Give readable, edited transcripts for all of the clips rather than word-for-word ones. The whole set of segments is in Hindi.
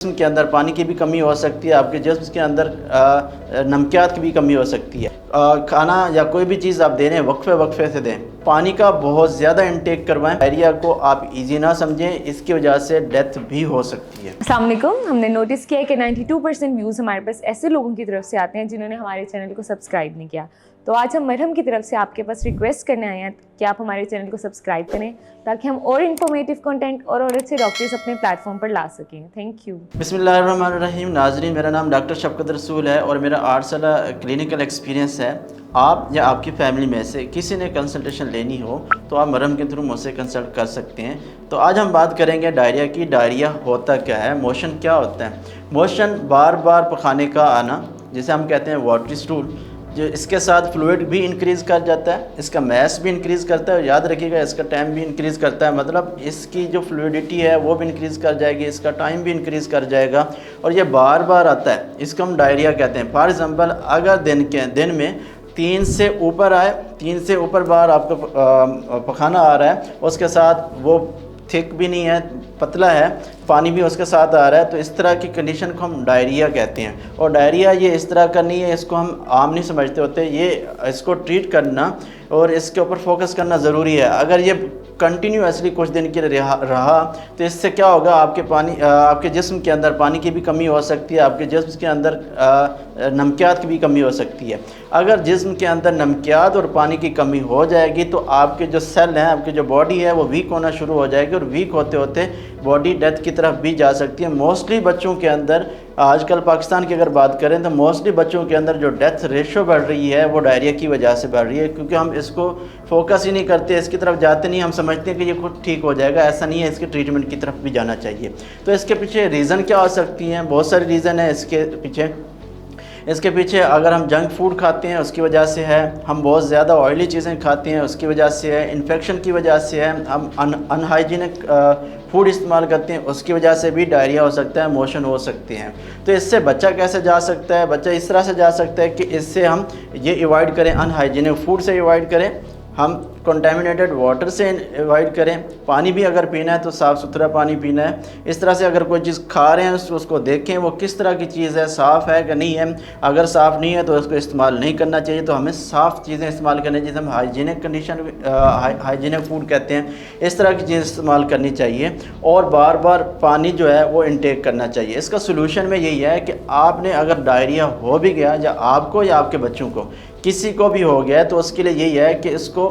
जिस्म के अंदर पानी की भी कमी हो सकती है, आपके जिस्म के अंदर नमकियात की भी कमी हो सकती है। खाना या कोई भी चीज़ आप दे रहे हैं वक्फे वक्फे से दें। पानी का बहुत ज़्यादा इंटेक करवाएं। डायरिया को आप इजी ना समझें, इसकी वजह से डेथ भी हो सकती है। अस्सलाम वालेकुम। हमने नोटिस किया है कि 92% व्यूज़ हमारे पास ऐसे लोगों की तरफ से आते हैं जिन्होंने हमारे चैनल को सब्सक्राइब नहीं किया। तो आज हम मरहम की तरफ से आपके पास रिक्वेस्ट करने आए हैं कि आप हमारे चैनल को सब्सक्राइब करें ताकि हम और इन्फॉर्मेटिव कंटेंट और अच्छे डॉक्टर्स अपने प्लेटफॉर्म पर ला सकें। Thank you. बिस्मिल्लाहिर्रहमानिर्रहीम। नाज़रीन, मेरा नाम डॉक्टर शफकत रसूल है और मेरा 8 साल क्लिनिकल एक्सपीरियंस है। आप या आपकी फ़ैमिली में से किसी ने कंसल्टेशन लेनी हो तो आप मरहम के थ्रू मुझसे कंसल्ट कर सकते हैं। तो आज हम बात करेंगे डायरिया की। डायरिया होता क्या है, मोशन क्या होता है। मोशन बार बार पखाने का आना, जिसे हम कहते हैं वाटरी स्टूल, जो इसके साथ फ्लूइड भी इंक्रीज़ कर जाता है, इसका मैस भी इंक्रीज़ करता है। याद रखिएगा, इसका टाइम भी इंक्रीज़ करता है, मतलब इसकी जो फ्लूइडिटी है वो भी इंक्रीज़ कर जाएगी, इसका टाइम भी इंक्रीज़ कर जाएगा और ये बार बार आता है। इसको हम डायरिया कहते हैं। फॉर एग्ज़ाम्पल, अगर दिन में 3 से ऊपर आए, 3 से ऊपर बार आपको पखाना आ रहा है, उसके साथ वो थिक भी नहीं है, पतला है, पानी भी उसके साथ आ रहा है, तो इस तरह की कंडीशन को हम डायरिया कहते हैं। और डायरिया ये इस तरह का नहीं है, इसको हम आम नहीं समझते होते, ये इसको ट्रीट करना और इसके ऊपर फोकस करना ज़रूरी है। अगर ये कंटिन्यूसली कुछ दिन के लिए रहा तो इससे क्या होगा, आपके जिस्म के अंदर पानी की भी कमी हो सकती है, आपके जिस्म के अंदर नमकियात की भी कमी हो सकती है। अगर जिस्म के अंदर नमकियात और पानी की कमी हो जाएगी तो आपके जो सेल हैं, आपकी जो बॉडी है वो वीक होना शुरू हो जाएगी और वीक होते होते बॉडी डेथ की तरफ भी जा सकती है। मोस्टली बच्चों के अंदर, आजकल पाकिस्तान की अगर बात करें तो मोस्टली बच्चों के अंदर जो डेथ रेशो बढ़ रही है वो डायरिया की वजह से बढ़ रही है, क्योंकि हम इसको फोकस ही नहीं करते, इसकी तरफ जाते नहीं। हम समझते हैं कि ये खुद ठीक हो जाएगा, ऐसा नहीं है, इसके ट्रीटमेंट की तरफ भी जाना चाहिए। तो इसके पीछे रीज़न क्या हो सकती हैं, बहुत सारे रीज़न है इसके पीछे। अगर हम जंक फूड खाते हैं उसकी वजह से है, हम बहुत ज़्यादा ऑयली चीज़ें खाते हैं उसकी वजह से है, इन्फेक्शन की वजह से है, हम अनहाइजीनिक फूड इस्तेमाल करते हैं उसकी वजह से भी डायरिया हो सकता है, मोशन हो सकते हैं। तो इससे बच्चा कैसे जा सकता है, बच्चा इस तरह से जा सकता है कि इससे हम ये अवॉइड करें, अनहाइजीनिक फूड से अवॉइड करें, हम कंटेमिनेटेड वाटर से अवॉइड करें। पानी भी अगर पीना है तो साफ़ सुथरा पानी पीना है। इस तरह से अगर कोई चीज़ खा रहे हैं तो उसको देखें वो किस तरह की चीज़ है, साफ़ है कि नहीं है। अगर साफ़ नहीं है तो उसको इस्तेमाल नहीं करना चाहिए। तो हमें साफ़ चीज़ें इस्तेमाल करनी चाहिए, जिसे हम हाइजीनिक फूड कहते हैं। इस तरह की चीज़ इस्तेमाल करनी चाहिए और बार बार पानी जो है वो इंटेक करना चाहिए। इसका सोल्यूशन में यही है कि आपने अगर डायरिया हो भी गया, या आपको या आपके बच्चों को किसी को भी हो गया, तो उसके लिए यही है कि इसको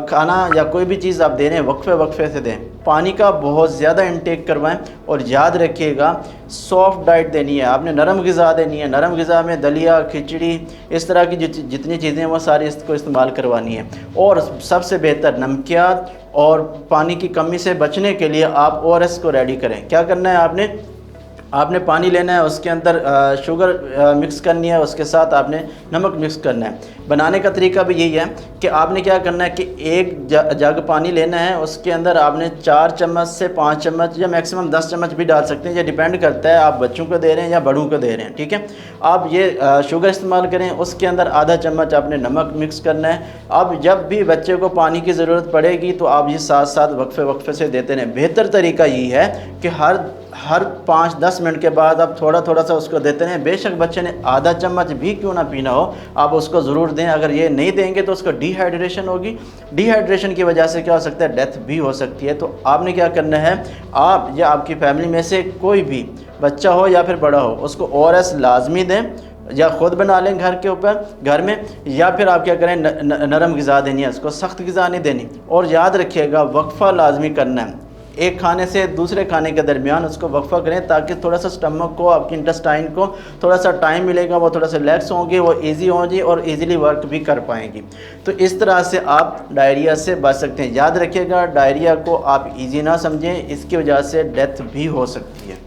खाना या कोई भी चीज़ आप दे रहे हैं वक्फे वक्फे से दें। पानी का बहुत ज़्यादा इंटेक करवाएं और याद रखिएगा सॉफ्ट डाइट देनी है, आपने नरम ग़िज़ा देनी है। नरम ग़िज़ा में दलिया, खिचड़ी, इस तरह की जितनी चीज़ें हैं वो सारी इसको इस्तेमाल करवानी है। और सबसे बेहतर नमकियात और पानी की कमी से बचने के लिए आप ORS को रेडी करें। क्या करना है, आपने पानी लेना है, उसके अंदर शुगर मिक्स करनी है, उसके साथ आपने नमक मिक्स करना है। बनाने का तरीका भी यही है कि आपने क्या करना है कि एक जग पानी लेना है, उसके अंदर आपने 4 चम्मच से 5 चम्मच या मैक्सिमम 10 चम्मच भी डाल सकते हैं, ये डिपेंड करता है आप बच्चों को दे रहे हैं या बड़ों को दे रहे हैं। ठीक है, आप ये शुगर इस्तेमाल करें, उसके अंदर आधा चम्मच आपने नमक मिक्स करना है। अब जब भी बच्चे को पानी की ज़रूरत पड़ेगी तो आप ये साथ साथ वक्फे वक्फे से देते रहें। बेहतर तरीका यही है कि हर 5-10 मिनट के बाद आप थोड़ा थोड़ा सा उसको देते रहें। बेशक बच्चे ने आधा चम्मच भी क्यों ना पीना हो, आप उसको ज़रूर दें। अगर ये नहीं देंगे तो उसको डिहाइड्रेशन होगी, डिहाइड्रेशन की वजह से क्या हो सकता है, डेथ भी हो सकती है। तो आपने क्या करना है, आप या आपकी फैमिली में से कोई भी बच्चा हो या फिर बड़ा हो, उसको ORS लाजमी दें, या ख़ुद बना लें घर में, या फिर आप क्या करें, नरम ग़िज़ा देनी है, उसको सख्त ग़िज़ा नहीं देनी। और याद रखिएगा वक्फ़ा लाजमी करना है, एक खाने से दूसरे खाने के दरमियान उसको वक्फ़ा करें, ताकि थोड़ा सा स्टमक को, आपकी इंटेस्टाइन को थोड़ा सा टाइम मिलेगा, वो थोड़ा सा रिलैक्स होंगे, वो इजी होंगी और इजीली वर्क भी कर पाएंगी। तो इस तरह से आप डायरिया से बच सकते हैं। याद रखिएगा, डायरिया को आप इजी ना समझें, इसकी वजह से डेथ भी हो सकती है।